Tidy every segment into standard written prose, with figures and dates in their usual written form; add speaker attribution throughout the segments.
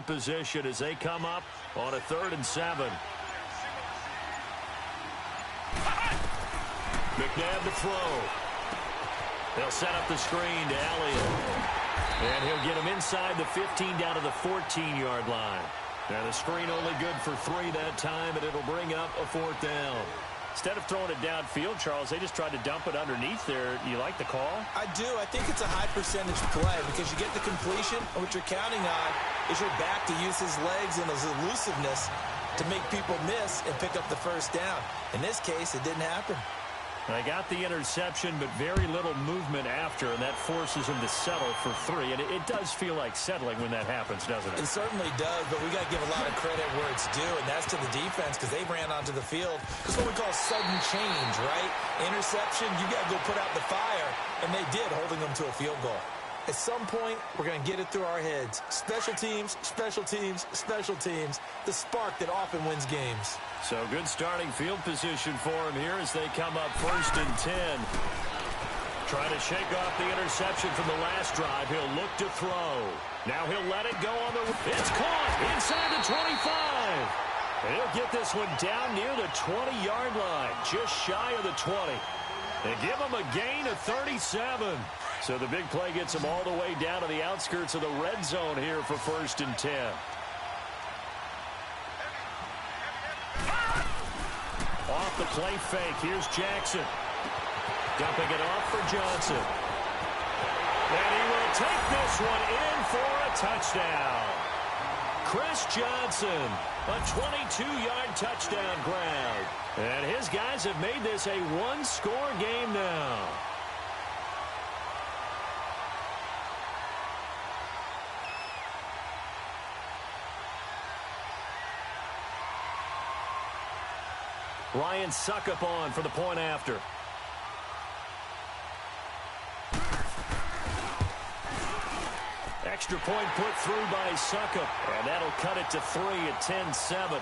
Speaker 1: field position as they come up on a 3rd and 7. McNabb to throw. They'll set up the screen to Elliott. And he'll get him inside the 15 down to the 14-yard line. Now the screen only good for 3 that time, and it'll bring up a 4th down.
Speaker 2: Instead of throwing it downfield, Charles, they just tried to dump it underneath there. You like the call?
Speaker 3: I do. I think it's a high percentage play because you get the completion, and what you're counting on is your back to use his legs and his elusiveness to make people miss and pick up the 1st down. In this case, it didn't happen.
Speaker 1: They got the interception, but very little movement after, and that forces him to settle for 3. And it does feel like settling when that happens, doesn't it?
Speaker 3: It certainly does, but we got to give a lot of credit where it's due, and that's to the defense because they ran onto the field. It's what we call sudden change, right? Interception, you got to go put out the fire, and they did, holding them to a field goal. At some point, we're going to get it through our heads. Special teams, special teams, special teams. The spark that often wins games.
Speaker 1: So good starting field position for him here as they come up 1st and 10. Try to shake off the interception from the last drive. He'll look to throw. Now he'll let it go on the... It's caught inside the 25. And he'll get this one down near the 20-yard line, just shy of the 20. They give him a gain of 37. So the big play gets him all the way down to the outskirts of the red zone here for 1st and 10. Off the play fake. Here's Jackson. Dumping it off for Johnson. And he will take this one in for a touchdown. Chris Johnson, a 22-yard touchdown grab. And his guys have made this a one-score game now. Ryan Suckup on for the point after. Extra point put through by Suckup. And that'll cut it to 3 at 10-7.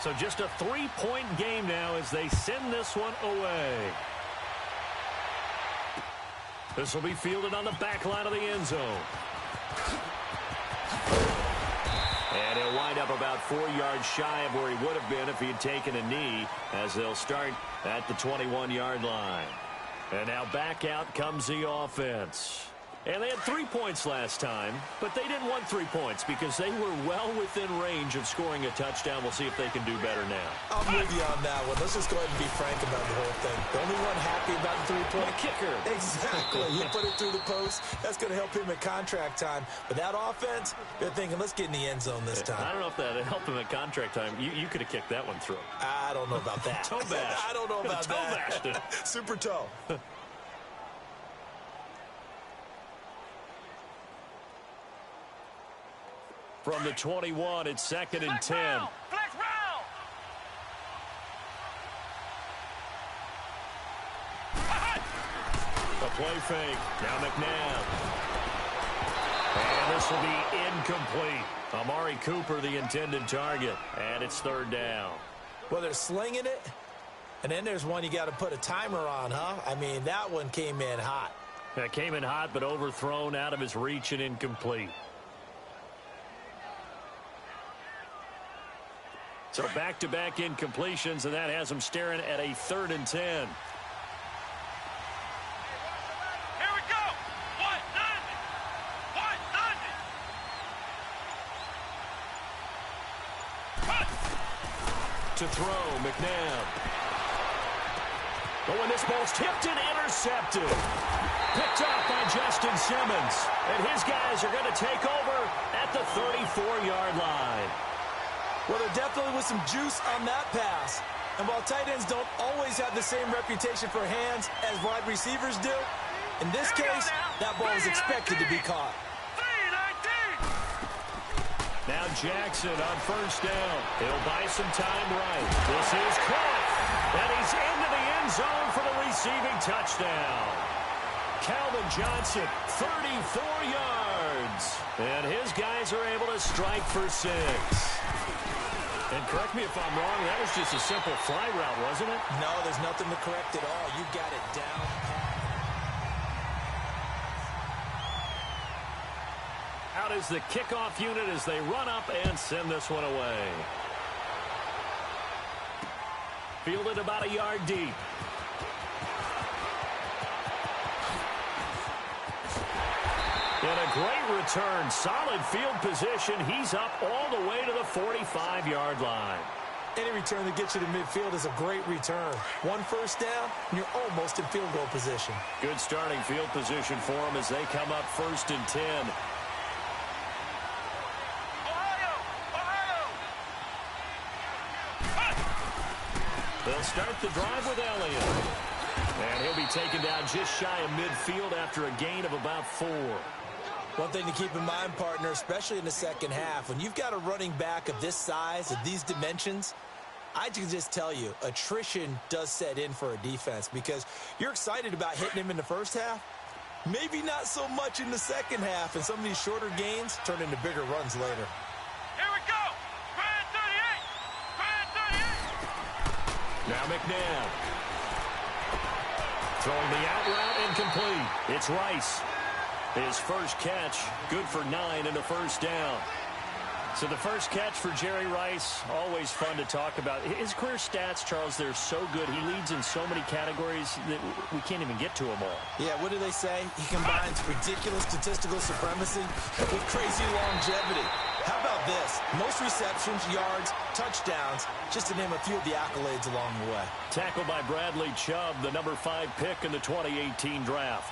Speaker 1: So just a 3-point game now as they send this one away. This will be fielded on the back line of the end zone. And he'll wind up about 4 yards shy of where he would have been if he had taken a knee, as they'll start at the 21-yard line. And now back out comes the offense. And they had 3 points last time, but they didn't want 3 points because they were well within range of scoring a touchdown. We'll see if they can do better now.
Speaker 3: I'm with you on that one. Let's just go ahead and be frank about the whole thing. The only one happy about the 3-point
Speaker 1: kicker.
Speaker 3: Exactly. He put it through the post. That's going to help him at contract time. But that offense, they're thinking, let's get in the end zone this time.
Speaker 1: I don't know if that helped him at contract time. You could have kicked that one through.
Speaker 3: I don't know about that.
Speaker 1: Toe bash.
Speaker 3: I don't know about
Speaker 1: toe
Speaker 3: that.
Speaker 1: Toe bashed it.
Speaker 3: Super toe.
Speaker 1: From the 21, it's 2nd and 10.
Speaker 4: Round.
Speaker 1: A play fake. Now McNabb. And this will be incomplete. Amari Cooper, the intended target. And it's 3rd down.
Speaker 3: Well, they're slinging it. And then there's one you got to put a timer on, huh? I mean, that one came in hot.
Speaker 1: That came in hot, but overthrown out of his reach and incomplete. So back-to-back incompletions, and that has them staring at a 3rd and 10.
Speaker 4: Here we go. What? Nothing. What? Nothing.
Speaker 1: To throw, McNabb. But when this ball's tipped and intercepted. Picked up by Justin Simmons. And his guys are going to take over at the 34-yard line.
Speaker 3: Well, there definitely was some juice on that pass. And while tight ends don't always have the same reputation for hands as wide receivers do, in this case, that ball was expected to be caught.
Speaker 1: Now Jackson on 1st down. He'll buy some time right. This is caught. And he's into the end zone for the receiving touchdown. Calvin Johnson, 34 yards. And his guys are able to strike for 6. And correct me if I'm wrong, that was just a simple fly route, wasn't it?
Speaker 3: No, there's nothing to correct at all. You got it down.
Speaker 1: Out is the kickoff unit as they run up and send this one away. Fielded about a yard deep. And a great return. Solid field position. He's up all the way to the 45-yard line.
Speaker 3: Any return that gets you to midfield is a great return. 1 first down, and you're almost in field goal position.
Speaker 1: Good starting field position for them as they come up 1st and 10. They'll start the drive with Elliott. And he'll be taken down just shy of midfield after a gain of about 4.
Speaker 3: One thing to keep in mind, partner, especially in the second half, when you've got a running back of this size, of these dimensions, I can just tell you, attrition does set in for a defense because you're excited about hitting him in the first half. Maybe not so much in the second half, and some of these shorter gains turn into bigger runs later.
Speaker 4: Here we go. Brand 38. Brand 38.
Speaker 1: Now McNabb. Throwing the out route incomplete. It's Rice. His first catch, good for 9 and a first down. So the first catch for Jerry Rice, always fun to talk about. His career stats, Charles, they're so good. He leads in so many categories that we can't even get to them all.
Speaker 3: Yeah, what do they say? He combines ridiculous statistical supremacy with crazy longevity. How about this? Most receptions, yards, touchdowns, just to name a few of the accolades along the way.
Speaker 1: Tackled by Bradley Chubb, the number 5 pick in the 2018 draft.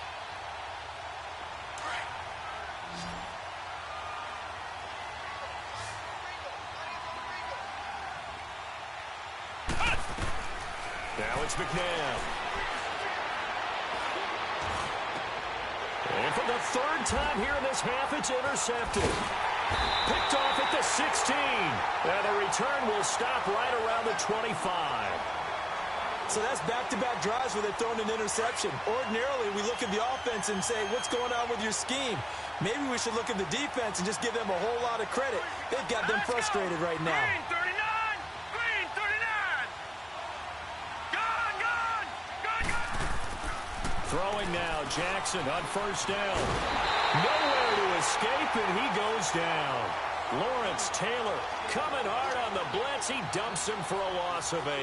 Speaker 1: Now it's McNabb. And for the 3rd time here in this half, it's intercepted. Picked off at the 16. And the return will stop right around the 25.
Speaker 3: So that's back-to-back drives where they've thrown an interception. Ordinarily, we look at the offense and say, what's going on with your scheme? Maybe we should look at the defense and just give them a whole lot of credit. They've got them frustrated right now.
Speaker 4: Green 39. Green 39. Gone, gone, gone, gone.
Speaker 1: Throwing now, Jackson on first down. Nowhere to escape, and he goes down. Lawrence Taylor coming hard on the blitz. He dumps him for a loss of 8.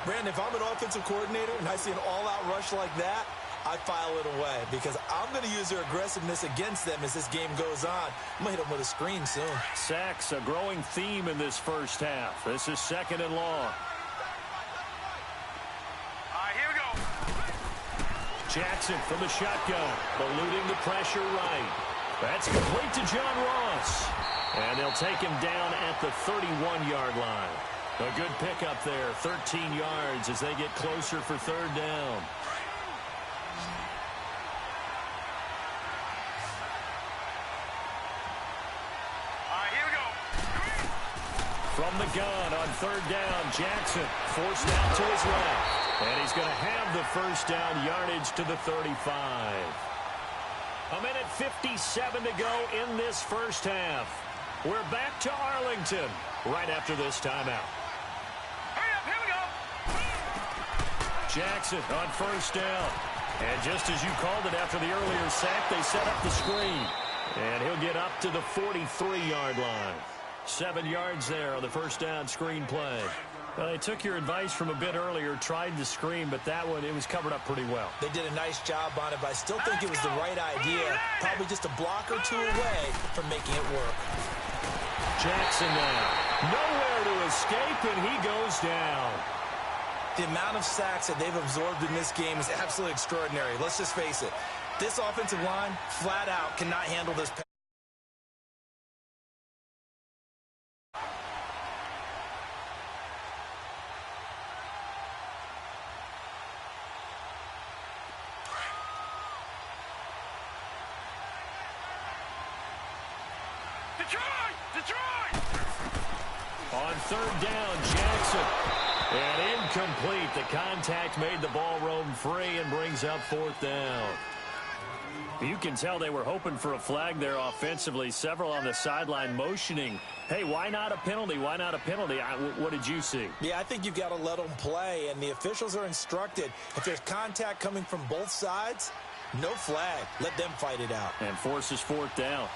Speaker 3: Brandon, if I'm an offensive coordinator and I see an all-out rush like that, I file it away because I'm going to use their aggressiveness against them as this game goes on. I'm going to hit them with a screen soon.
Speaker 1: Sacks, a growing theme in this first half. This is 2nd and long.
Speaker 4: All right, here we go.
Speaker 1: Jackson from the shotgun, eluding the pressure right. That's complete to John Ross. And they'll take him down at the 31-yard line. A good pickup there, 13 yards as they get closer for 3rd down.
Speaker 4: All right, here we go.
Speaker 1: From the gun on 3rd down, Jackson forced out to his left. And he's going to have the first down yardage to the 35. A minute 57 to go in this first half. We're back to Arlington right after this timeout.
Speaker 4: Hurry up, here we go.
Speaker 1: Jackson on first down. And just as you called it after the earlier sack, they set up the screen. And he'll get up to the 43-yard line. 7 yards there on the first down screen play. Well, they took your advice from a bit earlier, tried the screen, but that one, it was covered up pretty well.
Speaker 3: They did a nice job on it, but I still think it was the right idea. Probably just a block or two away from making it work.
Speaker 1: Jackson now. Nowhere to escape, and he goes down.
Speaker 3: The amount of sacks that they've absorbed in this game is absolutely extraordinary. Let's just face it. This offensive line, flat out, cannot handle this.
Speaker 4: Detroit! Detroit!
Speaker 1: On 3rd down, Jackson. And incomplete. The contact made the ball roam free and brings up 4th down.
Speaker 2: You can tell they were hoping for a flag there offensively. Several on the sideline motioning, hey, why not a penalty? Why not a penalty? What did you see?
Speaker 3: Yeah, I think you've got to let them play, and the officials are instructed. If there's contact coming from both sides, no flag. Let them fight it out.
Speaker 2: And forces fourth down.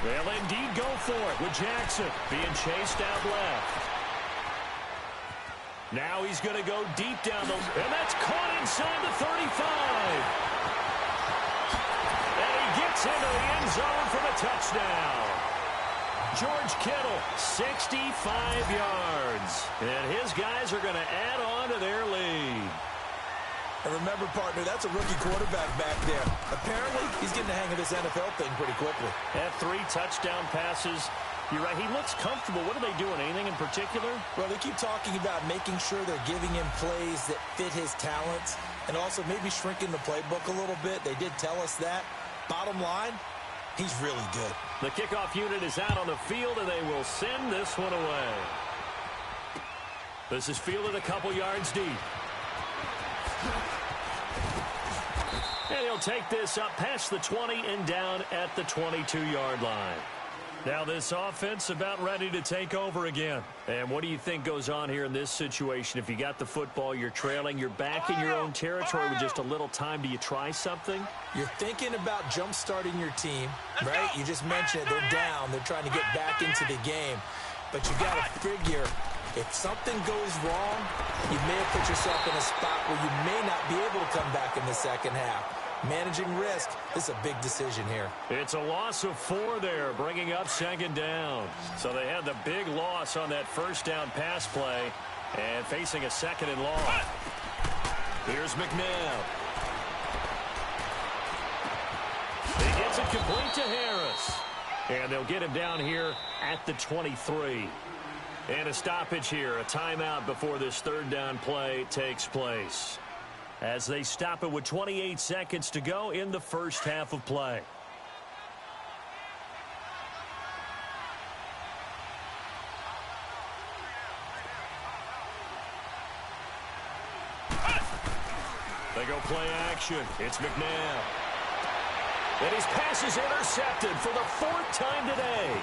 Speaker 2: They'll indeed go for it with Jackson being chased out left. Now he's going to go deep down the... And that's caught inside the 35. And he gets into the end zone for the touchdown. George Kittle, 65 yards. And his guys are going to add on to their lead.
Speaker 3: And remember, partner, that's a rookie quarterback back there. Apparently, he's getting the hang of this NFL thing pretty quickly.
Speaker 2: Had 3 touchdown passes. You're right, he looks comfortable. What are they doing? Anything in particular?
Speaker 3: Well, they keep talking about making sure they're giving him plays that fit his talents and also maybe shrinking the playbook a little bit. They did tell us that. Bottom line, he's really good.
Speaker 2: The kickoff unit is out on the field, and they will send this one away. This is fielded a couple yards deep. And he'll take this up past the 20 and down at the 22-yard line. Now this offense about ready to take over again. And what do you think goes on here in this situation? If you got the football, you're trailing, you're back in your own territory with just a little time. Do you try something?
Speaker 3: You're thinking about jump-starting your team, right? You just mentioned it. They're down. They're trying to get back into the game. But you got to figure, if something goes wrong, you may have put yourself in a spot where you may not be able to come back in the second half. Managing risk, this is a big decision here.
Speaker 2: It's a loss of 4 there, bringing up second down. So they had the big loss on that first down pass play and facing a second and long. Here's McNabb. He gets it complete to Harris. And they'll get him down here at the 23. And a stoppage here, a timeout before this third down play takes place, as they stop it with 28 seconds to go in the first half of play. They go play action. It's McNabb. And his pass is intercepted for the 4th time today.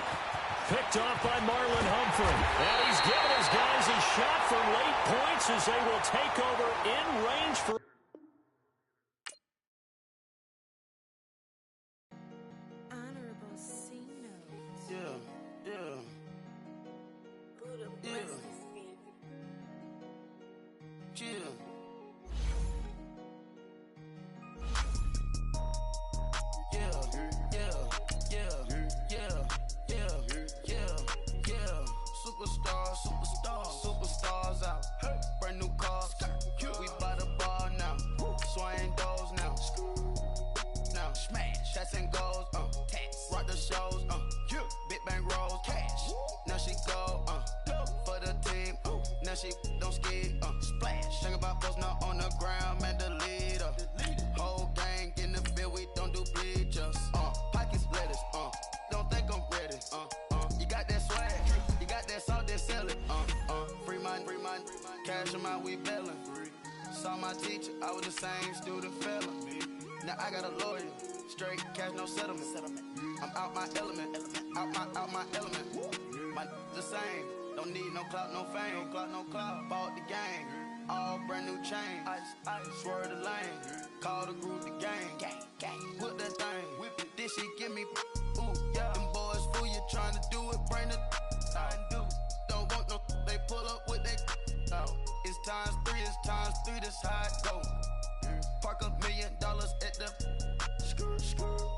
Speaker 2: Picked off by Marlon Humphrey. And he's given his guys a shot for late points as they will take over in range for...
Speaker 5: Superstars out. Brand new cars. We buy the bar now. Swing doors now. Now smash. Shots and goals. Rock the shows. Big bang rolls. Cash. Now she go. For the team. Now she don't ski. Splash. Think about post now on the ground. Man, the leader. Whole gang in the field. We don't do bleachers. Pockets lettuce. Don't think I'm ready. You got that swag. You got that salt, that sell it. Free mind. Cash amount, we bailin'. Saw my teacher, I was the same student fella. Now I got a lawyer. Straight cash, no settlement. I'm out my element. Out my element. My the same. Don't need no clout, no fame. No clout. Bought the game. All brand new chain. Ice. Swerve the lane. Call the group the gang. Whip that thing. Whip it. This shit give me. Ooh, yeah. Them boys fool you trying to do it. Bring it. Don't want no. They pull up with they. It's times 3. This how it go. Park $1 million at the.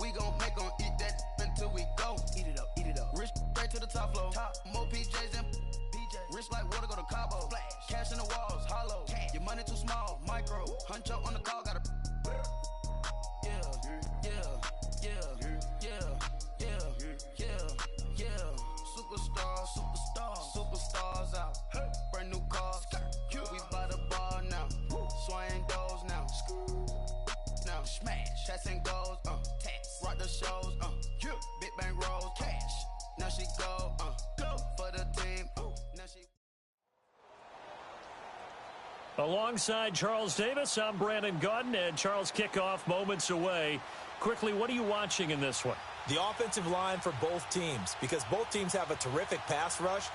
Speaker 5: We gon' make 'em eat that until we go. Eat it up. Rich straight to the top floor. More PJs and PJ. Rich like water, go to Cabo. Splash. Cash in the walls, hollow. Cash. Your money too small, micro. Huncho on the call, gotta. Superstars out. Brand new cars. We buy the bar now. Swing doors now. Now smash. Shots and goals. Rock the shows. Big bang rolls. Cash. Now she go. For the team. Now she.
Speaker 2: Alongside Charles Davis, I'm Brandon Gaudin, and Charles, kickoff moments away. Quickly, what are you watching in this one?
Speaker 3: The offensive line for both teams, because both teams have a terrific pass rush.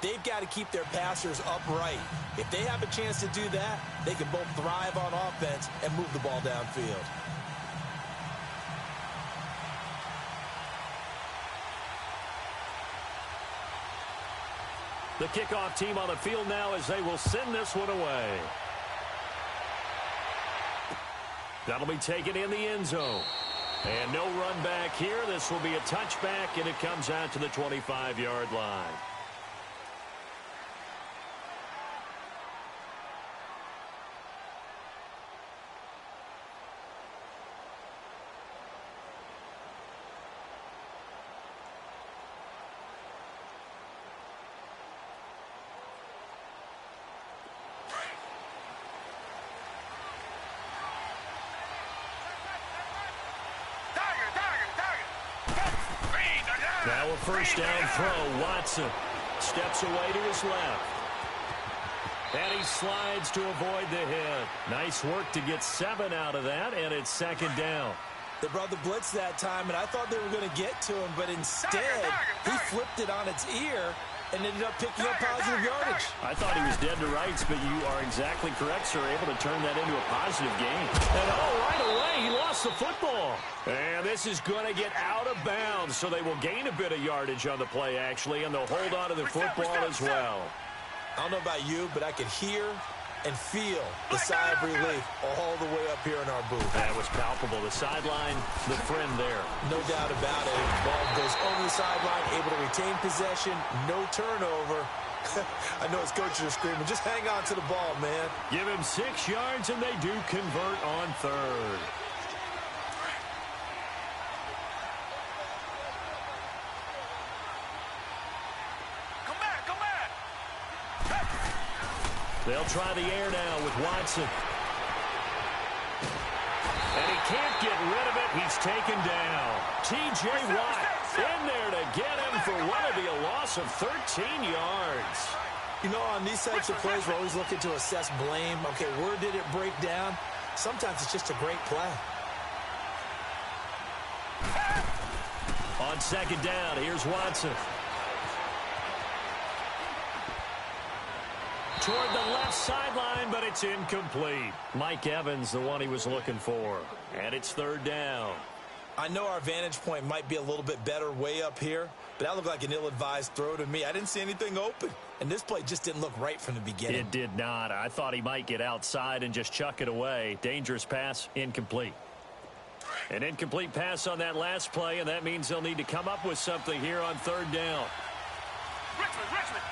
Speaker 3: They've got to keep their passers upright. If they have a chance to do that, they can both thrive on offense and move the ball downfield.
Speaker 2: The kickoff team on the field now as they will send this one away. That'll be taken in the end zone. And no run back here. This will be a touchback, and it comes out to the 25-yard line. Now a first down throw. Watson steps away to his left. And he slides to avoid the hit. Nice work to get 7 out of that, and it's second down.
Speaker 3: They brought the blitz that time, and I thought they were going to get to him, but instead he flipped it on its ear and ended up picking up positive yardage.
Speaker 2: I thought he was dead to rights, but you are exactly correct, sir. Able to turn that into a positive gain. And right away, he lost the football. And this is going to get out of bounds, so they will gain a bit of yardage on the play, actually, and they'll hold on to the football as well.
Speaker 3: I don't know about you, but I could hear and feel the sigh of relief all the way up here in our booth.
Speaker 2: That was palpable. The sideline, the friend there.
Speaker 3: No doubt about it. The ball goes over the sideline, able to retain possession, no turnover. I know his coaches are screaming, just hang on to the ball, man.
Speaker 2: Give him 6 yards, and they do convert on third. They'll try the air now with Watson. And he can't get rid of it. He's taken down. T.J. Watt in there to get him for what will be a loss of 13 yards.
Speaker 3: You know, on these types of plays, we're always looking to assess blame. Okay, where did it break down? Sometimes it's just a great play.
Speaker 2: On second down, here's Watson. Toward the left sideline, but it's incomplete. Mike Evans, the one he was looking for. And it's third down.
Speaker 3: I know our vantage point might be a little bit better way up here, but that looked like an ill-advised throw to me. I didn't see anything open, and this play just didn't look right from the beginning.
Speaker 2: It did not. I thought he might get outside and just chuck it away. Dangerous pass, incomplete. An incomplete pass on that last play, and that means they'll need to come up with something here on third down.
Speaker 4: Richmond.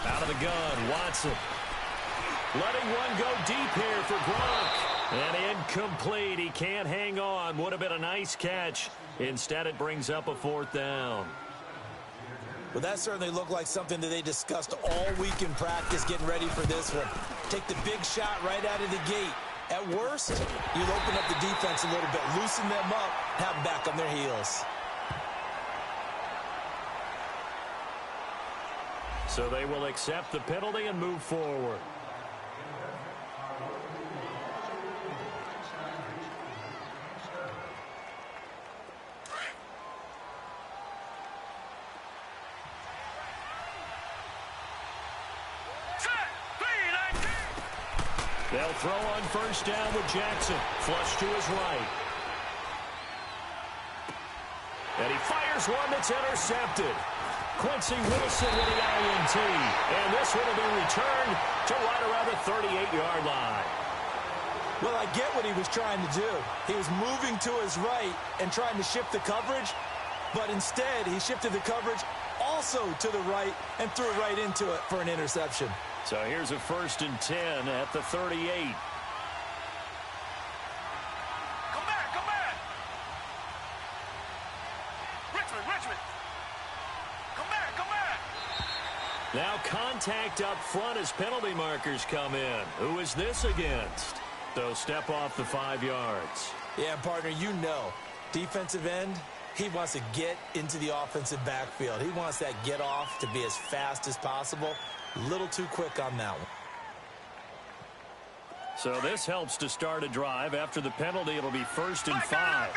Speaker 2: Out of the gun, Watson. Letting one go deep here for Gronk. And incomplete. He can't hang on. Would have been a nice catch. Instead, it brings up a fourth down.
Speaker 3: Well, that certainly looked like something that they discussed all week in practice getting ready for this one. Take the big shot right out of the gate. At worst, you'll open up the defense a little bit, loosen them up, have them back on their heels.
Speaker 2: So they will accept the penalty and move forward. They'll throw on first down with Jackson. Flush to his right. And he fires one that's intercepted. Quincy Wilson with the INT. And this one will be returned to right around the 38-yard line.
Speaker 3: Well, I get what he was trying to do. He was moving to his right and trying to shift the coverage, but instead he shifted the coverage also to the right and threw it right into it for an interception.
Speaker 2: So here's a 1st and 10 at the 38.
Speaker 4: Come back. Richmond. Come back.
Speaker 2: Now contact up front as penalty markers come in. Who is this against? So step off the 5 yards.
Speaker 3: Yeah, partner, you know, defensive end, he wants to get into the offensive backfield. He wants that get off to be as fast as possible. A little too quick on that one.
Speaker 2: So this helps to start a drive. After the penalty, it'll be 1st and 5.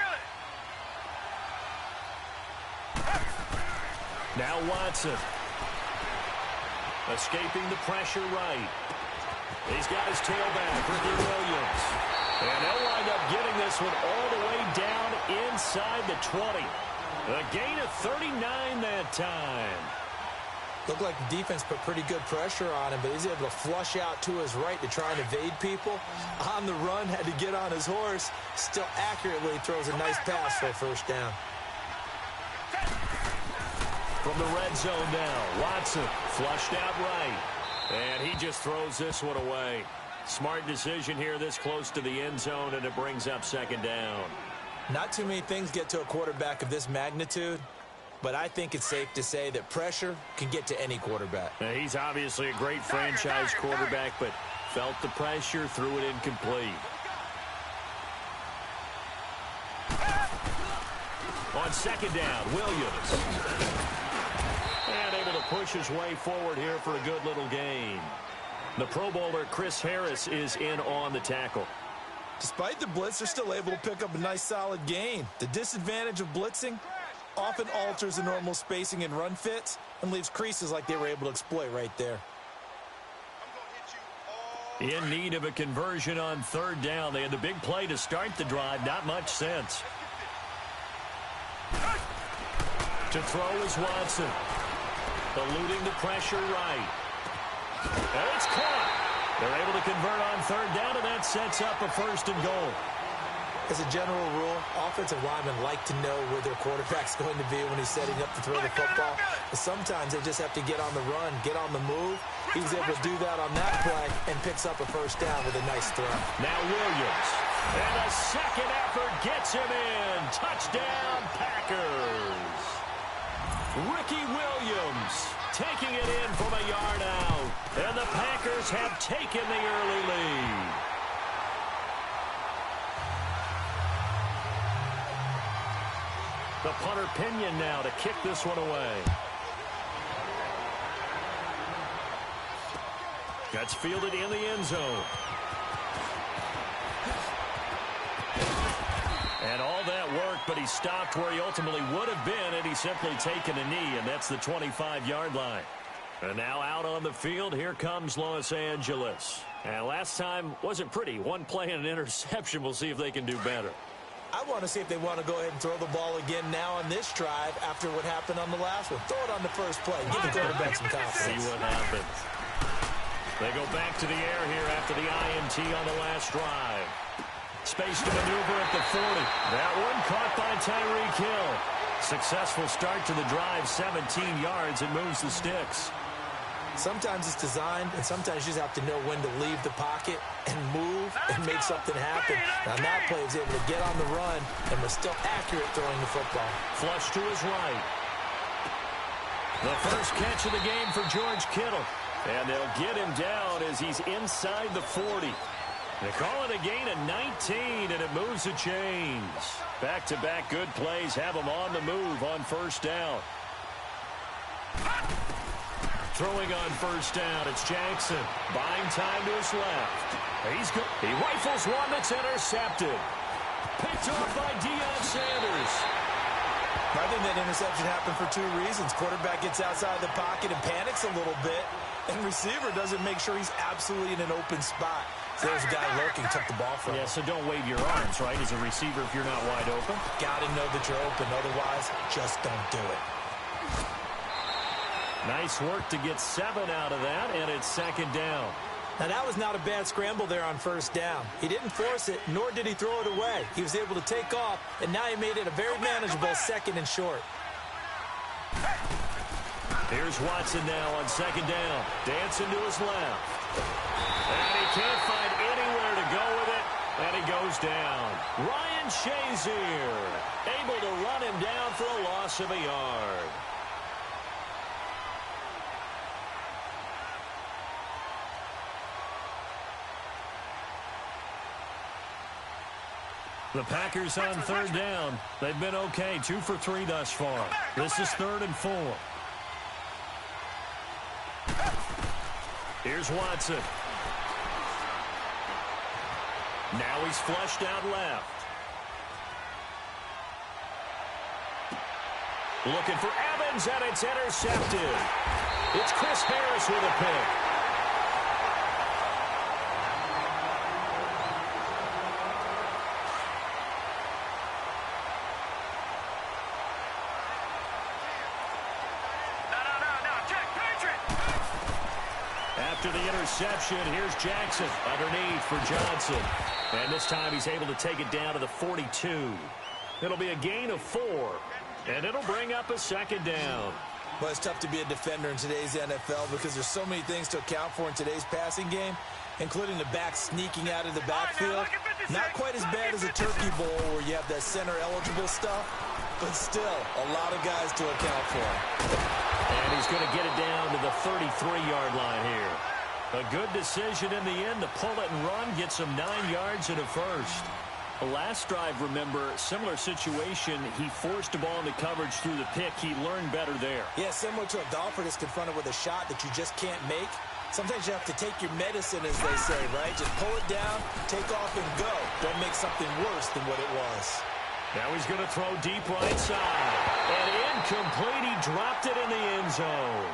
Speaker 2: Now Watson. Escaping the pressure right. He's got his tailback, Ricky Williams. And they'll wind up getting this one all the way down inside the 20. A gain of 39 that time.
Speaker 3: Looked like the defense put pretty good pressure on him, but he's able to flush out to his right to try and evade people. On the run, had to get on his horse. Still accurately throws a nice pass for a first down.
Speaker 2: From the red zone now, Watson flushed out right. And he just throws this one away. Smart decision here this close to the end zone, and it brings up 2nd down.
Speaker 3: Not too many things get to a quarterback of this magnitude, but I think it's safe to say that pressure can get to any quarterback.
Speaker 2: Now, he's obviously a great franchise quarterback, but felt the pressure, threw it incomplete. On 2nd down, Williams. And able to push his way forward here for a good little gain. The Pro Bowler Chris Harris is in on the tackle.
Speaker 3: Despite the blitz, they're still able to pick up a nice solid gain. The disadvantage of blitzing often alters the normal spacing and run fits and leaves creases like they were able to exploit right there.
Speaker 2: In need of a conversion on 3rd down. They had the big play to start the drive. Not much sense. To throw is Watson. Eluding the pressure right. And it's caught. They're able to convert on 3rd down, and that sets up a 1st and goal.
Speaker 3: As a general rule, offensive linemen like to know where their quarterback's going to be when he's setting up to throw the football. But sometimes they just have to get on the run, get on the move. He was able to do that on that play and picks up a 1st down with a nice throw.
Speaker 2: Now Williams. And a second effort gets him in. Touchdown, Packers. Ricky Williams taking it in from a yard out. And the Packers have taken the early lead. The punter Pinion now to kick this one away. That's fielded in the end zone. And all that work, but he stopped where he ultimately would have been, and he's simply taken a knee, and that's the 25-yard line. And now out on the field, here comes Los Angeles. And last time wasn't pretty. One play and an interception. We'll see if they can do better.
Speaker 3: I want to see if they want to go ahead and throw the ball again now on this drive after what happened on the last one. Throw it on the first play. Give the quarterback some confidence.
Speaker 2: See what happens. They go back to the air here after the INT on the last drive. Space to maneuver at the 40. That one caught by Tyreek Hill. Successful start to the drive, 17 yards, and moves the sticks.
Speaker 3: Sometimes it's designed, and sometimes you just have to know when to leave the pocket and move and make something happen. Now, that play was able to get on the run and was still accurate throwing the football.
Speaker 2: Flush to his right. The first catch of the game for George Kittle. And they'll get him down as he's inside the 40. They call it a gain of 19, and it moves the chains. Back-to-back good plays have him on the move on 1st down. Throwing on 1st down, it's Jackson. Buying time to his left. He's good. He rifles one that's intercepted. Picked off by Deion Sanders.
Speaker 3: I think that interception happened for 2 reasons. Quarterback gets outside the pocket and panics a little bit, and receiver doesn't make sure he's absolutely in an open spot. So there's a guy lurking, took the ball from him.
Speaker 2: Yeah, so don't wave your arms, right, as a receiver if you're not wide open.
Speaker 3: Got to know that you're open. Otherwise, just don't do it.
Speaker 2: Nice work to get 7 out of that, and it's 2nd down.
Speaker 3: Now, that was not a bad scramble there on 1st down. He didn't force it, nor did he throw it away. He was able to take off, and now he made it a very manageable 2nd and short.
Speaker 2: Here's Watson now on 2nd down. Dancing to his left. And he can't find anywhere to go with it, and he goes down. Ryan Shazier able to run him down for a loss of a yard. The Packers on third down. They've been okay, 2 for 3 thus far. This is 3rd and 4. Here's Watson. Now he's flushed out left. Looking for Evans, and it's intercepted. It's Chris Harris with a pick. After the interception, here's Jackson underneath for Johnson. And this time he's able to take it down to the 42. It'll be a gain of 4. And it'll bring up a 2nd down.
Speaker 3: Well, it's tough to be a defender in today's NFL because there's so many things to account for in today's passing game, including the back sneaking out of the backfield. Not quite as bad as a turkey bowl where you have that center-eligible stuff, but still a lot of guys to account for.
Speaker 2: And he's going to get it down to the 33-yard line here. A good decision in the end to pull it and run, gets him 9 yards and a first. The last drive, remember, similar situation. He forced the ball into coverage through the pick. He learned better there.
Speaker 3: Yeah, similar to a golfer that's confronted with a shot that you just can't make. Sometimes you have to take your medicine, as they say, right? Just pull it down, take off, and go. Don't make something worse than what it was.
Speaker 2: Now he's going to throw deep right side. And incomplete. He dropped it in the end zone.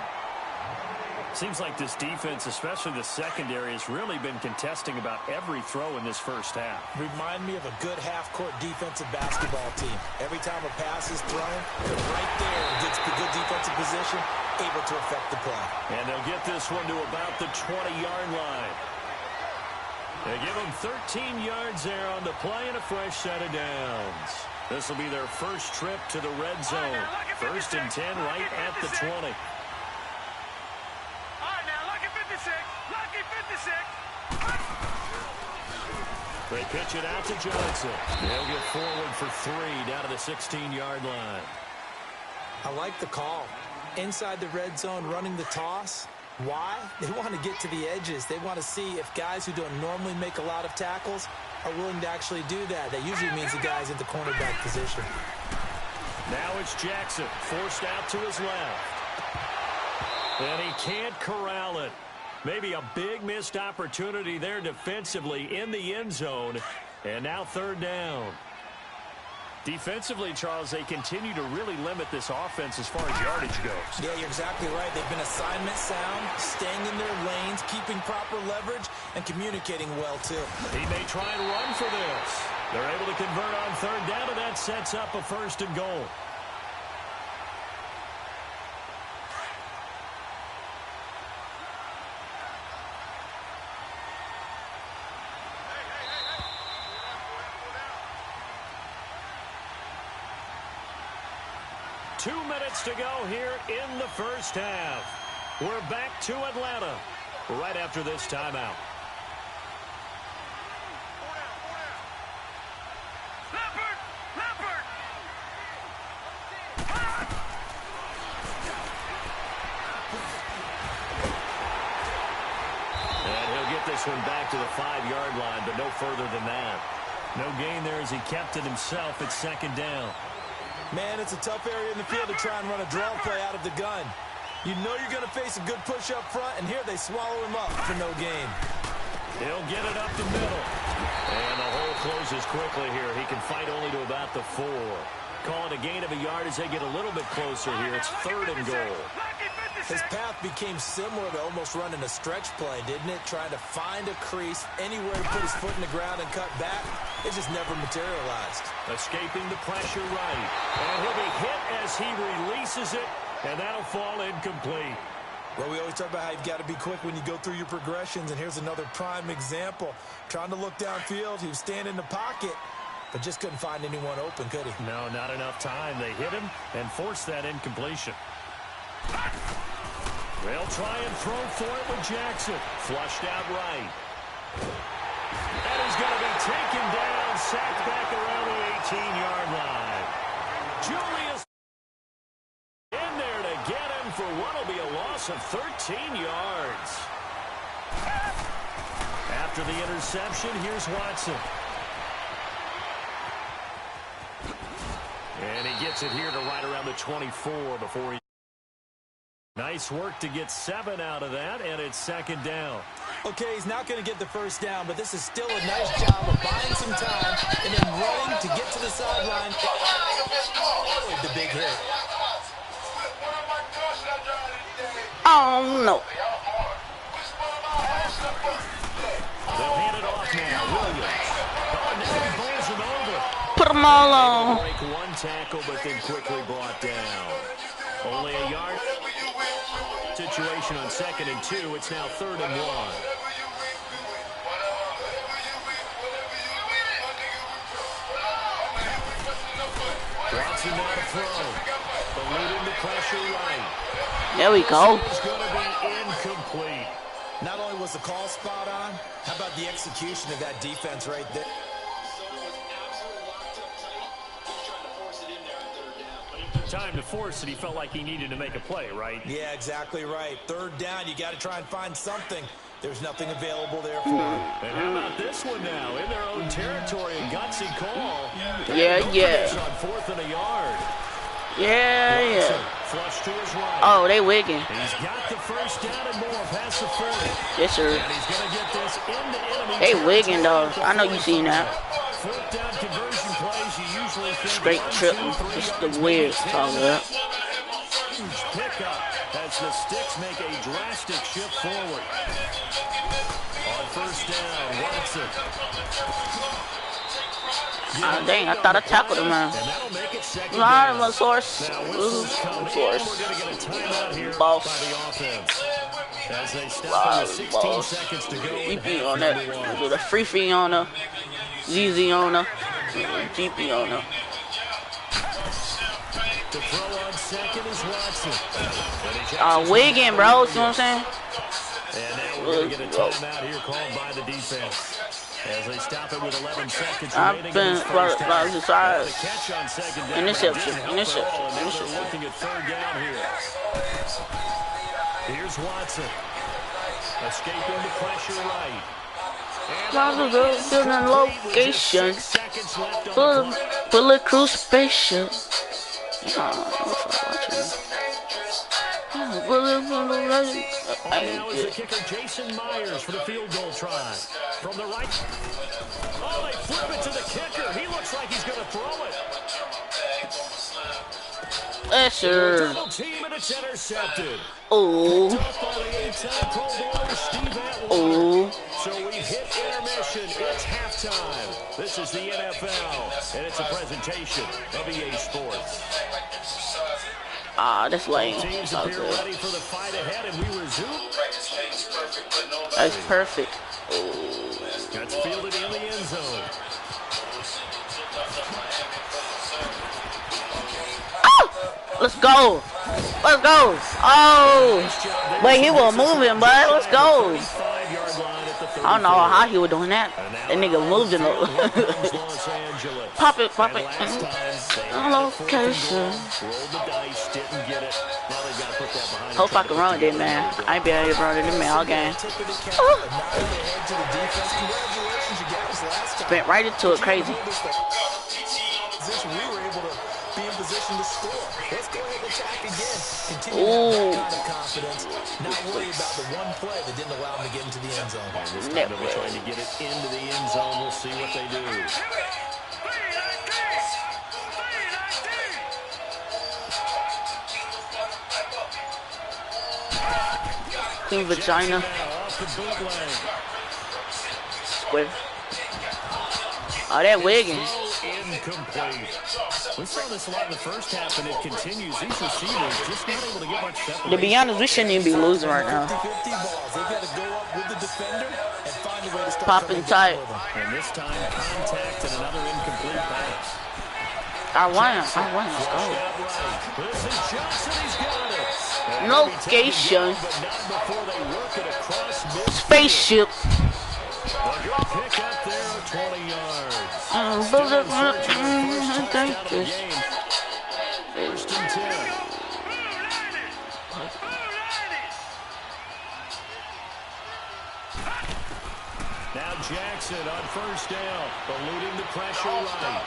Speaker 2: Seems like this defense, especially the secondary, has really been contesting about every throw in this first half.
Speaker 3: Remind me of a good half-court defensive basketball team. Every time a pass is thrown, they're right there in good defensive position, able to affect the play.
Speaker 2: And they'll get this one to about the 20-yard line. They give them 13 yards there on the play and a fresh set of downs. This will be their first trip to the red zone. 1st and 10 right at the 20. They pitch it out to Johnson. He'll get forward for 3 down to the 16-yard line.
Speaker 3: I like the call. Inside the red zone, running the toss. Why? They want to get to the edges. They want to see if guys who don't normally make a lot of tackles are willing to actually do that. That usually means the guy's in the cornerback position.
Speaker 2: Now it's Jackson, forced out to his left. And he can't corral it. Maybe a big missed opportunity there defensively in the end zone. And now 3rd down. Defensively, Charles, they continue to really limit this offense as far as yardage goes.
Speaker 3: Yeah, you're exactly right. They've been assignment sound, staying in their lanes, keeping proper leverage, and communicating well, too.
Speaker 2: He may try and run for this. They're able to convert on 3rd down, and that sets up a 1st and goal. Two minutes to go here in the first half. We're back to Atlanta right after this timeout. And he'll get this one back to the 5-yard line, but no further than that. No gain there as he kept it himself at 2nd down.
Speaker 3: Man, it's a tough area in the field to try and run a draw play out of the gun. You know you're going to face a good push up front, and here they swallow him up for no gain.
Speaker 2: He'll get it up the middle. And the hole closes quickly here. He can fight only to about the 4. Call it a gain of a yard as they get a little bit closer here. It's 3rd and goal.
Speaker 3: His path became similar to almost running a stretch play, didn't it? Trying to find a crease, anywhere to put his foot in the ground and cut back. It just never materialized.
Speaker 2: Escaping the pressure right. And he'll be hit as he releases it, and that'll fall incomplete.
Speaker 3: Well, we always talk about how you've got to be quick when you go through your progressions, and here's another prime example. Trying to look downfield, he was standing in the pocket, but just couldn't find anyone open, could he?
Speaker 2: No, not enough time. They hit him and forced that incompletion. They'll try and throw for it with Jackson. Flushed out right. And he's going to be taken down, sacked back around the 18-yard line. Julius in there to get him for what will be a loss of 13 yards. After the interception, here's Watson. gets it here to right around the 24 before he... Nice work to get 7 out of that, and it's second down.
Speaker 3: Okay, he's not going to get the first down, but this is still a nice job of buying some time and then running to get to the sideline. The big hit.
Speaker 6: Oh, no.
Speaker 2: They'll hand it off now. Williams. Oh, now he bowls him over.
Speaker 6: Put them all on.
Speaker 2: Break one tackle, but then quickly brought down. Only a yard. Situation on 2nd and 2. It's now 3rd and 1. Watson now to throw. Eluding the pressure right.
Speaker 6: There we go.
Speaker 2: It's going to be incomplete.
Speaker 3: Not only was the call spot on, how about the execution of that defense right there?
Speaker 2: Time to force it. He felt like he needed to make a play, right?
Speaker 3: Yeah, exactly right. 3rd down, you got to try and find something. There's nothing available there for him.
Speaker 2: And how about this one now? In their own territory, a gutsy call.
Speaker 6: Yeah.
Speaker 2: On 4th and a yard.
Speaker 6: Yeah.
Speaker 2: Flush to his right.
Speaker 6: Oh, they wigging.
Speaker 2: He's got the first down and more past the 40.
Speaker 6: Yes, sir.
Speaker 2: And he's going to get this into enemy.
Speaker 6: They wigging, though. I know you seen that.
Speaker 2: 4th down conversion plays, you usually think
Speaker 6: Straight
Speaker 2: 1,
Speaker 6: trip.
Speaker 2: 2, 3
Speaker 6: It's
Speaker 2: yards
Speaker 6: the weird talking about.
Speaker 2: Huge pickup as the sticks make a drastic shift forward. On 1st down, Watson.
Speaker 6: Dang, I thought I tackled him, man.
Speaker 2: And that'll make it 2nd
Speaker 6: Not
Speaker 2: down.
Speaker 6: of a source.
Speaker 2: Now, whistles come in. We're going to get a timeout here
Speaker 6: Boss.
Speaker 2: by the offense. As they stop with 16 seconds to go.
Speaker 6: GP on that. Do the free on her. ZZ on her. GP on her.
Speaker 2: To throw on 2nd is Watson.
Speaker 6: Wiggin, bro. See what I'm saying?
Speaker 2: And now we're going to get a timeout here called by the defense. As they stop it with 11 seconds remaining in this first half. The catch on 2nd down.
Speaker 6: Interception.
Speaker 2: Now they're looking at 3rd down here. Here's Watson. Escaping the pressure right.
Speaker 6: Building location. Bulletproof spaceship.
Speaker 2: Now is the kicker Jason Myers for the field goal try. From the right. Oh, they flip it to the kicker. He looks like he's going to throw it.
Speaker 6: Yes, sir.
Speaker 2: Double team and it's intercepted.
Speaker 6: Oh.
Speaker 2: So we hit intermission. It's halftime. This is the NFL, and it's a presentation of EA Sports.
Speaker 6: That's lame.
Speaker 2: Teams appear ready for the fight ahead, and we resume.
Speaker 6: That's perfect.
Speaker 2: That's fielded in the end zone.
Speaker 6: Let's go. Let's go. Oh. Wait, he was moving, bud. Let's go. I don't know how he was doing that. That nigga moved it. Pop it. Location. Hope I can run with it, man. I ain't been able to run with it, man, all game. Spent right into it, crazy.
Speaker 3: Be in position to score. Let's go ahead and attack again. Continue
Speaker 6: Ooh.
Speaker 3: that kind of confidence. Not worry about the one play that didn't allow him to get into the end zone.
Speaker 2: This time they'll be trying to get it into the end zone. We'll see what they do.
Speaker 6: Clean vagina. Square. Oh, that wigging.
Speaker 2: Incomplete. We saw this a lot in the first half, and it continues. These receivers just not able to get much separation.
Speaker 6: To be honest, we shouldn't even be losing right now. Popping tight.
Speaker 2: And this time, contact and another incomplete pass.
Speaker 6: I won. Let's go. Location. Spaceship.
Speaker 2: Pick up there, 20 yards. First and 10. Now Jackson on 1st down, eluding the pressure right.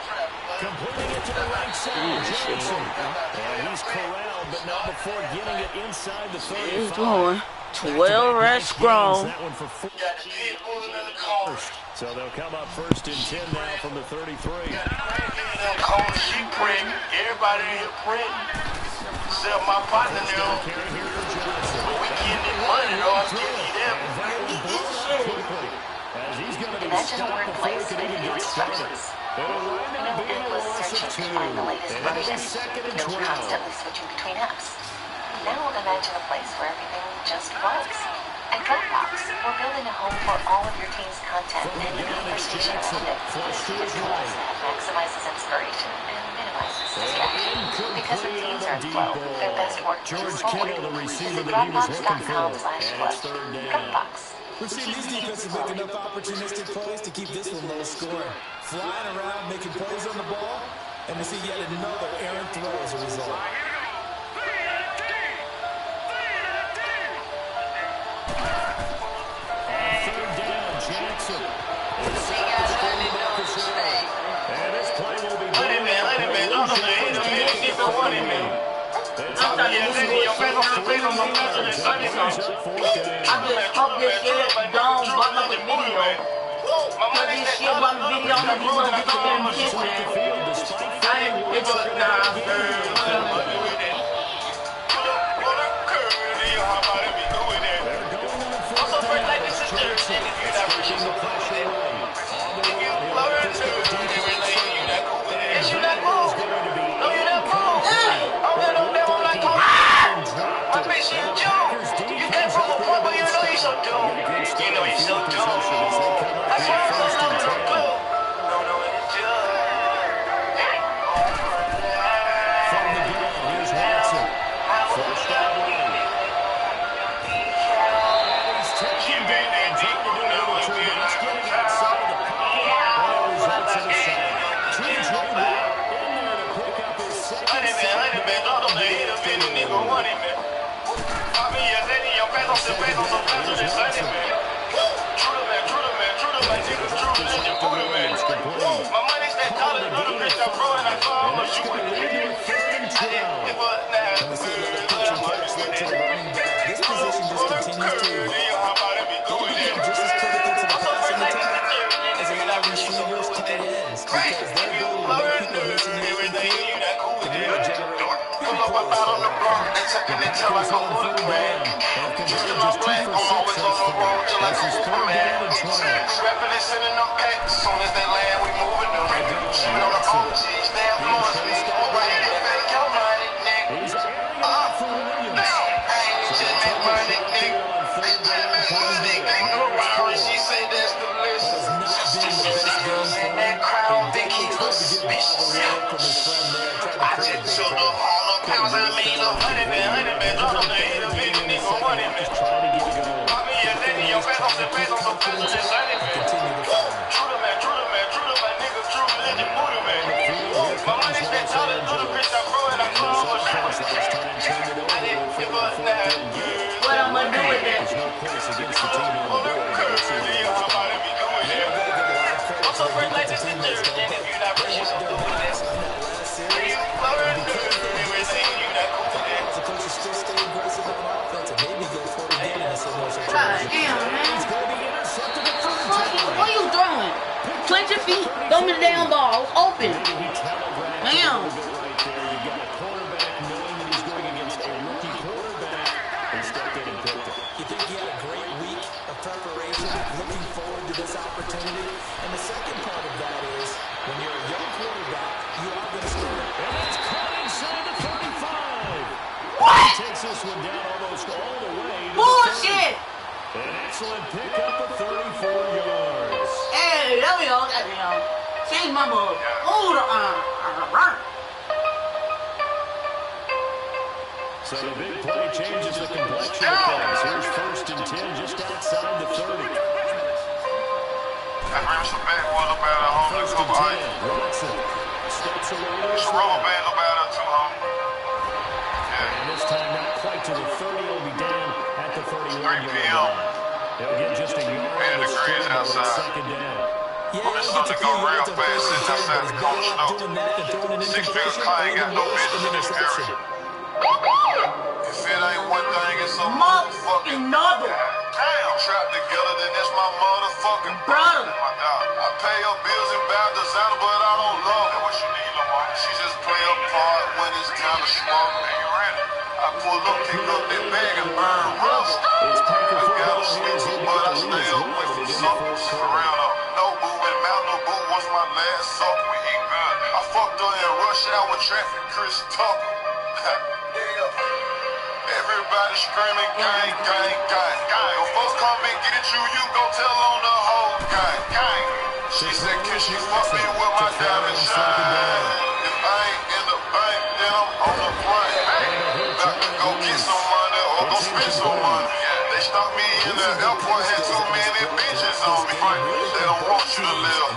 Speaker 2: Completing it to the right side, Jackson. And he's corralled, but not before getting it inside the 35.
Speaker 6: He's doing 12 red scroll.
Speaker 2: That one for 4. So they'll come up first and 10 now from the 33.
Speaker 4: Everybody in here pregnant. Except my partner now. But we getting this money, though. I'm getting them.
Speaker 2: As he's going to be stopped before he can even get started. It'll wind up being a loss of 2. And it'll be second and 12.
Speaker 7: Constantly switching between apps. Now imagine a place where everything just works. At Dropbox, we're building a home for all of your team's content and the conversation around it. This concept maximizes inspiration and minimizes distraction. Because when teams are in flow, their best work moves forward. Visit Dropbox.com/flow. Dropbox.
Speaker 3: We've seen these defenses make enough opportunistic plays to keep this one low scoring. Flying around, making plays on the ball, and to see yet another errant throw as a result.
Speaker 2: Jackson. And this play will be
Speaker 4: Let him in.
Speaker 6: I just hope this shit don't button up the video. Cause this shit button the video on the blue and fucking shit, man. I didn't pick up
Speaker 4: Also, first, like this is third thing if you're not pushing the pressure. If you blow into it, yes, you're not cool. No, you're not cool. I'm in on that one like, my bitch, you June. You came from a point where you know you're so doomed. You know you're so doomed. That's why I'm so loving so cool. No, it's just.
Speaker 2: from the goal. Here's Watson. Flushed out lane. And he's taken down. Trying to do a little too much. Getting outside the pocket. And it results in a sack. TJ Watt in there to pick up his second sack.
Speaker 3: This position just continues to become just as critical to the passing attack as a lot of receivers, tight ends, because their goal to make people listen to everything to be able to generate
Speaker 4: Pull up out on the block, they tucking until I go for the grand. Still I'm black, I'm always on the road till I go for man. Rapping and sending them packs, as soon as they land, we moving them. Even on the OGs, they influence me. Right here, they better count money, nigga. I ain't just make money, nigga. She say that's the list. Girls in that crowd, they keep us suspicious. I just showed up on the pounds, I made a $100 man. All of the hit a video, nigga, money, man. I mean, yeah, they your pesos, the pesos, the pesos, that's $100 man. True to man, nigga, true religion, Buddha, man. My money spent all that little bitch, I grow it, I call it for sure. I didn't give up now.
Speaker 6: what I'm gonna do with that.
Speaker 4: Also, first, like this is third thing if you're not pushing some doing this. Everything you not cool with it.
Speaker 3: the coaches still stay aggressive on offense and maybe go for it again in a similar
Speaker 6: God
Speaker 3: situation.
Speaker 6: damn, man. What are you throwing? Plant your feet. Throw me the damn ball. Open. Damn.
Speaker 3: You think he had a great week of preparation, looking forward to this opportunity? And the second part of that is, when you're a young quarterback, you are going to start.
Speaker 2: And it's caught inside the 35. What? He takes this one down almost all the way to
Speaker 6: Bullshit.
Speaker 2: an excellent pickup of 34 yards.
Speaker 6: Hey, there we go. Goddamn. Change my move. Oh,
Speaker 2: So the big play changes the complexion of things. Here's first and 10 just outside the 30.
Speaker 4: I ran some backwards about a home.
Speaker 2: First and 10. Watson steps away.
Speaker 4: Just roll back about a two home.
Speaker 2: And this time not quite to the 30. He'll be down at the 31-yard line. He'll get just a yard on the strip on second down.
Speaker 8: This son to go real fast since I said the coach though. 6-figure car ain't got no bitches in this area. If it ain't one thing, it's a motherfucking another. Damn, trapped together, then that's my motherfucking brother. I pay her bills and buy designer, but I don't love her. What you need, Lamar? She just play a part when it's time to smoke. I pull up, pick up that bag and burn rust. I got a switch, but I stay away from something around her. No boo and Mount Boo was my last suck. We eat good. I fucked her in rush hour traffic, Chris Tucker. Everybody screaming, gang, gang, gang, gang. If folks come and get at you, you gon' tell on the whole gang, gang. She said, can she fuck me with my diamond shine? If I ain't in the bank, then I'm on the plane. About to go get some money or go spend some money. They stopped me in the airport, had too many bitches on me. They don't want you to live.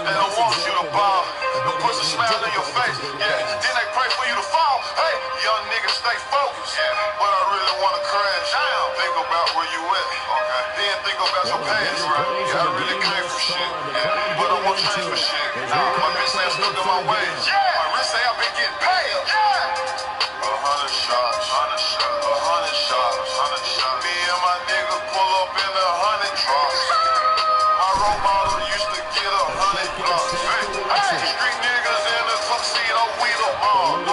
Speaker 8: They don't want you to ball. They'll put a smile in your face. Yeah, then they pray for you to fall. Hey, young niggas stay focused. But I really wanna crash. Think about where you at. Okay. Then think about your past. Yeah, I really came for shit. But I won't change for shit. My bitch say I'm stuck in my ways. My wrist say I've been getting paid. 100 shots, 100 shots, 100 shots, 100 shots. Me and my nigga pull up in 100 trucks. My role model used to get 100 bucks. Hey, street niggas in the tuxedo, we the bomb.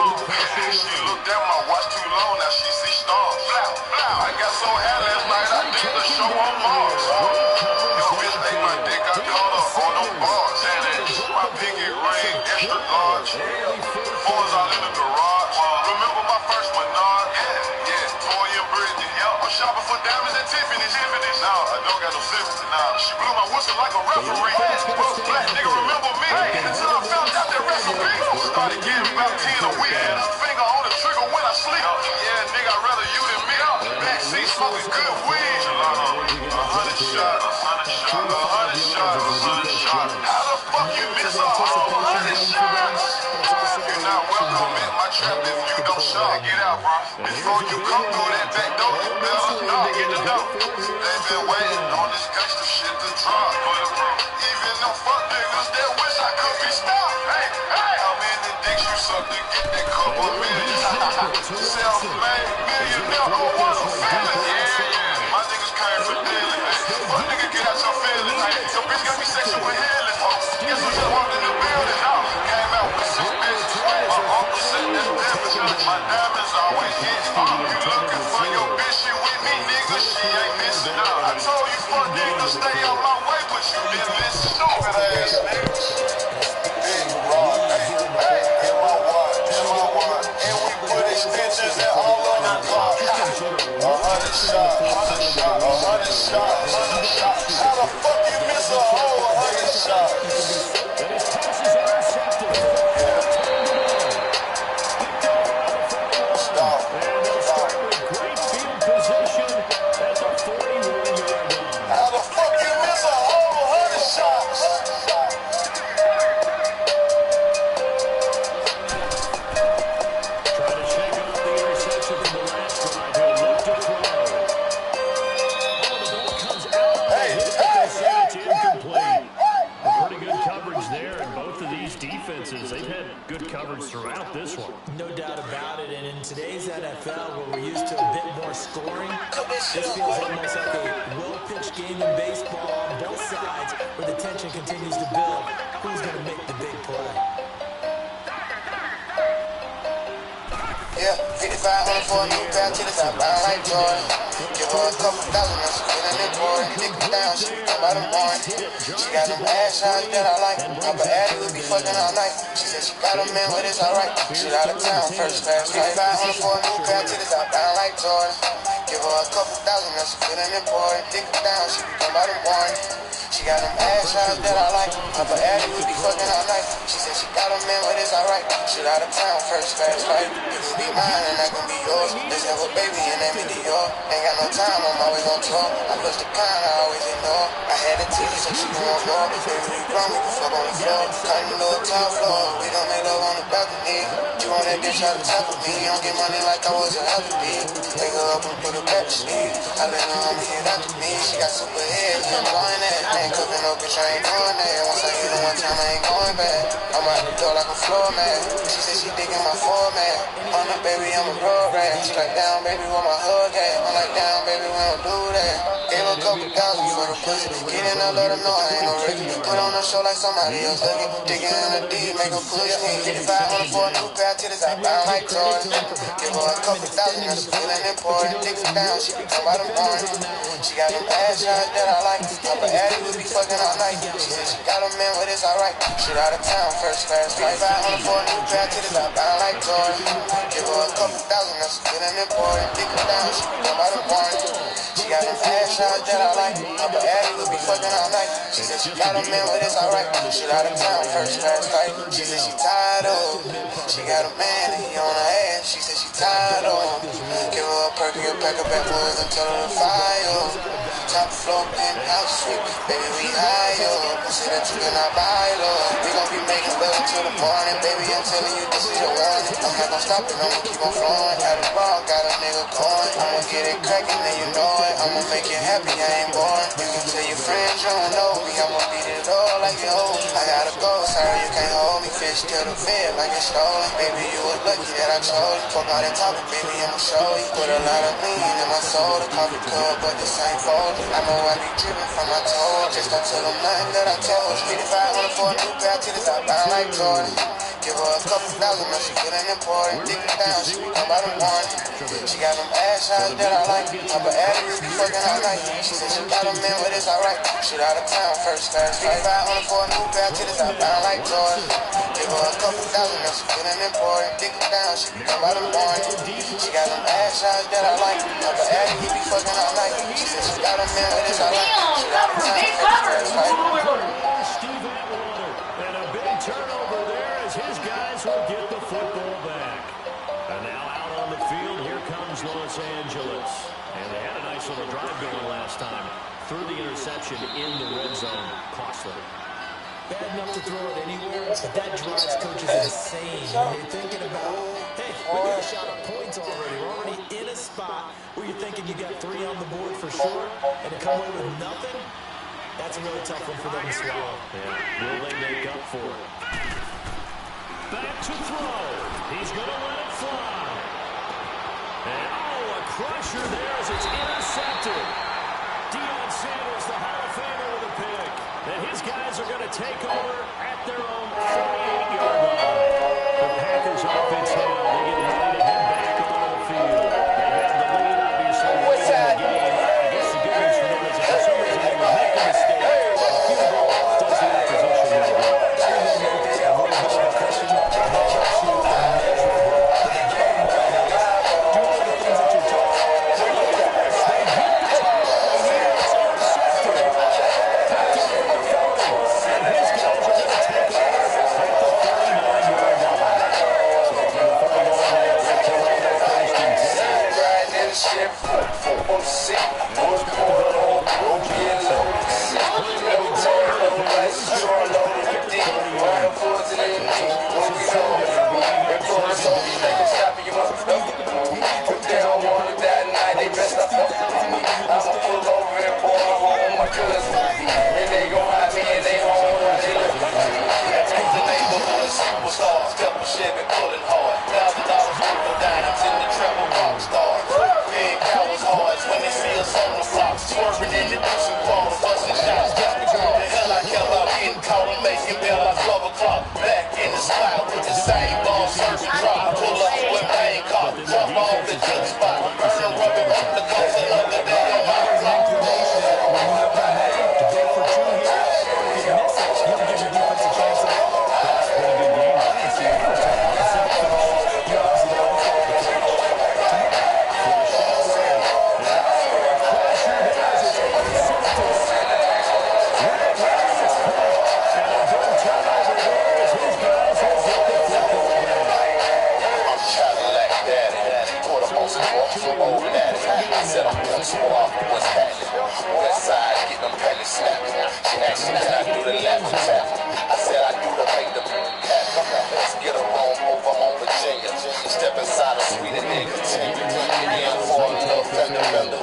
Speaker 8: She looked at my watch too long, now she see stars. I got so high last night, I did the show on Mars. Yo, bitch ate my dick, I caught her on them bars. My pinky ring, extra large. Phones all in the garage. Remember my first Menard? Yeah, Toy and Britney. I'm shopping for diamonds and Tiffany's. Now I don't got no sympathy now. She blew my whistle like a referee. Rose black nigga, remember me? Until I found out that recipe. Started getting about 10 a week. And a finger on the trigger when I sleep. Yeah, nigga, I'd rather you than me. Backseat smoking good weed. 100 shots, 100 shots, 100 shots, 100 shots. How the fuck you miss a whole 100 shots? You're not welcome in my trap if you don't shop. Get out, bro. Before you come through that back door, you better knock. Get the door. They've been waiting on this gangster shit to drop. Even them fuck niggas that wish I could be stopped. Hey, how many dicks you suck to get that couple million? Self-made millionaire, oh, what a feeling. Yeah. My niggas came for dealing. Fuck nigga, get out your feelings. Your bitch got me sexual healing. Guess who just walked in the building? Came out with some bitches. My uncle said that's different. My diamonds always hitting. You looking for your bitch, she with me, nigga, she ain't missing out. I told you fuck niggas stay out my way, but you didn't listen. Stupid ass niggas. Big rock, hey, in my watch, and we put extensions in all of the clock. 100 shots, 100 shots, 100 shots, 100 shots. How the fuck you miss a whole 100 shots?
Speaker 2: They've had good coverage throughout this one.
Speaker 3: No doubt about it. And in today's NFL, where we're used to a bit more scoring, this feels almost like a well-pitched game in baseball on both sides, where the tension continues to build. Who's going to make the big play?
Speaker 4: Yeah, 5500 for a new pair to the top, I like Jordan. Give her a couple thousand and she feeling it boring. Dick her down, she come by the morning. She got them ass shots that I like. Upper Addy, we be fucking all night. She said she got a man, but it's alright. Shit out of town, first class. 5500 for a new pair to the top, I like Jordan. Give her a couple thousand and she feeling it boring. Dick her down, she come by the morning. She got them ass shots that I like. Upper Addy, we be fucking all night. She said she got a man, but it's alright. Shit out of town, first class flight. You can be mine and I can be yours. Let's have a baby and name it Dior. Ain't got no time, I'm always on tour. I push the kind, I always ignore. I had had the titties, so she gon' want more. Baby, we grown, we can fuck on the floor. Cutting the little top floor, we gon' make love on the balcony. You on that bitch out the top of me. You don't get money like I was a athlete. Wake her up and put her back to sleep. I let her homie hit after me. She got super head, I'm going that. I ain't cooking no bitch, I ain't doing that. Once I hit her one time, I ain't going back. I'm out the door like a floor man. She said she digging my format. On the baby, I'm a road rat. She like, down, baby, where my hug at? I'm like, down, baby, we don't do that. Gave her a couple thousand for the pussy. Get in there, let her know I ain't no rookie. Put on a show like somebody else looking. Digging in the deep, make her push me. 5500 for a new pair of titties, I bound like Jordan. Give her a couple thousand, now she feeling important. Dick her down, she become by the morning. She got them ass shots that I like. Papa Addy would be fucking all night. She said she got a man, but it's alright. Shit out of town, first class flight. 500 for a new pair of titties, I bound like Jordan. Give her a couple thousand, now she feeling important. Dick her down, she become by the morning. She got them ass shots that I like. Papa Addy would be fucking all night. She said she got a man, but it's alright. Shit out of town, first class flight. She said she tired of. She got a man and he on her ass. She said she tired of. Give her a perky, a pack of backwoods and tell her to fire. Top floor, penthouse suite. Baby, we high up. Say that you cannot buy love. We gon' be making love until the morning. Baby, I'm telling you this is your warning. I'm not gon' stop it, I'ma keep on flowing. At the bar, got a nigga going. I'ma get it crackin', then you know it. I'ma make you happy, I ain't boring. You can tell your friends you don't know me. I'ma beat it all like you hold me. I gotta go, sorry you can't hold me. Fish to the fin like it's stolen. Baby, you was lucky that I chose you. Fuck all that talking, baby, I'ma show you. Put a lot of lean in my soul. The coffee cup, but the same fold. I know I be drippin' from my toes. Just don't tell them nothing that I told you. 5500 for a new pair of titties, I bound like Jordan. Give her a couple thousand, now she feeling important. Dick her down, she become by the morning. She got them ass shots that I like. Papa Addy would be fucking all night. She said she got a man, but it's alright. Shit out of town, first class flight. 500 for a new pair of titties, I bound like Jordan. Give her a couple thousand, now she feeling important. Dick her down, she become by the morning. She got them ass shots that I like. Papa Addy would be fucking all night. She said she got a man, but it's alright. Shit out of town, first class flight.
Speaker 2: And a big turnover there as his guys will get the football back. And now out on the field, here comes Los Angeles. And they had a nice little drive going last time. Through the interception in the red zone. Costly.
Speaker 3: Bad enough to throw it anywhere, but that drives coaches insane when they're thinking about, hey, we got a shot at points already. We're already in a spot where you're thinking you got 3 on the board for sure, and to come away with nothing, that's a really tough one for them to swallow.
Speaker 2: Yeah, will they make up for it? Back to throw. He's going to let it fly. And, a crusher there as it's intercepted. Deion Sanders, the Hall of Famer, with a pick. And his guys are going to take over at their own 48-yard line. The Packers offense now, they get ready to head back onto the field. They have the lead, obviously, late in the game. I guess the good news for them is that for some reason they would make a mistake. A field goal does the opposition no good.
Speaker 4: Pull up with main car, jump off the jump spot, burn rubber from the coast
Speaker 8: said I'm going to off. What's happening? West side, get them pennies snapping. She asked me, can I do the left tap? I said I do the make them happy. Let's get her on over on Virginia. Step inside the suite and then continue. In for a little fender bender.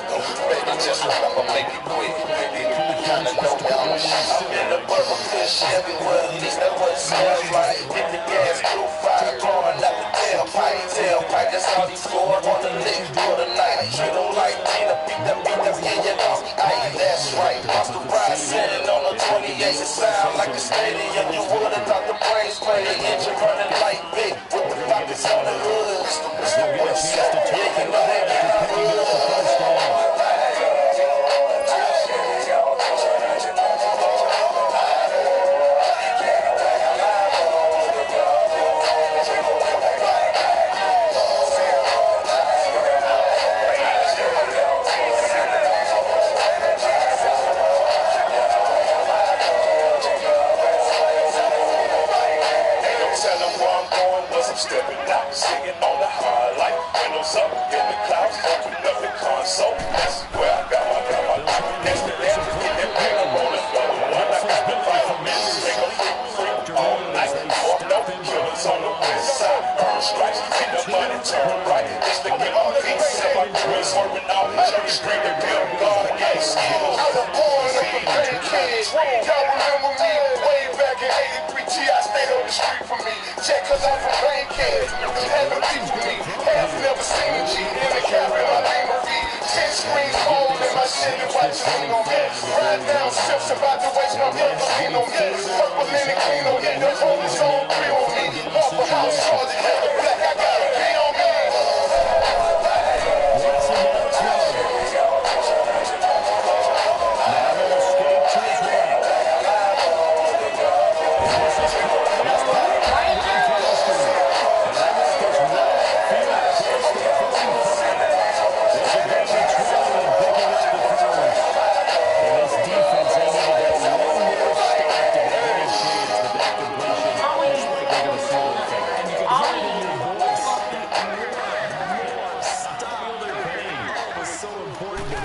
Speaker 8: Baby, just remember, make it quick. You kinda know me, I'm in the bubble fish everywhere. At least that's what it smells like. Hit the gas, blue fire, pouring out the tailpipe. That's all these floors on the lick for the night. You don't like Tina, beat them, yeah, you know. Hey, that's right. Off the ride, sitting on the 28. It sound like a stadium. You would've thought the brains play the engine running like big with the pockets on the hood.
Speaker 2: Still get a chance to take it over after picking up the first down.
Speaker 8: Stepping out, singing on the highlight. Windows up in the clouds, open up the console. That's where I got my next to that. Get that bag, I'm on the double one. I got the fight for me. Take a freak all night. Walked up killers on the west side. Earn stripes, hit the money, turn right. It's the game of peace. We're swerving out the church street and build God against skills. I was born like a big kid. Y'all remember me way back in 83. T.I. stayed on the street for me. Check cause I'm from Bankhead. You haven't beat with me. Have never seen a G in the cabin. My name Marie. 10 screens on in my shit and watch you lean on me. Ride down strips about to waste my blood. Lean on me. Purple in the clean on me. The police on free on me. Off the house, Charlie. Hella black. I gotta be on me.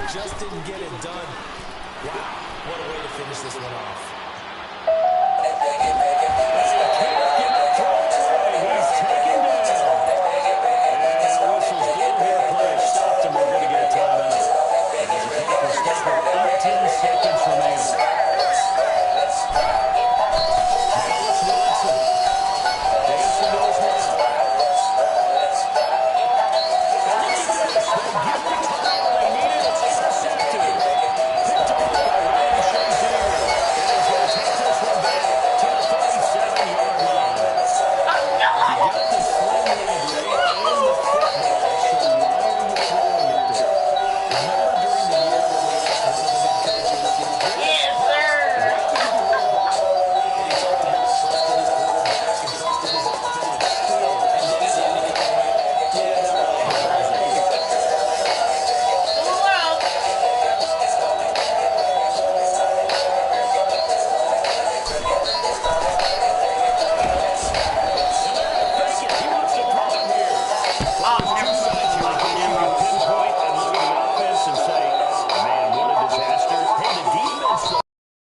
Speaker 3: Just didn't get it done. Wow, what a way to finish this one off.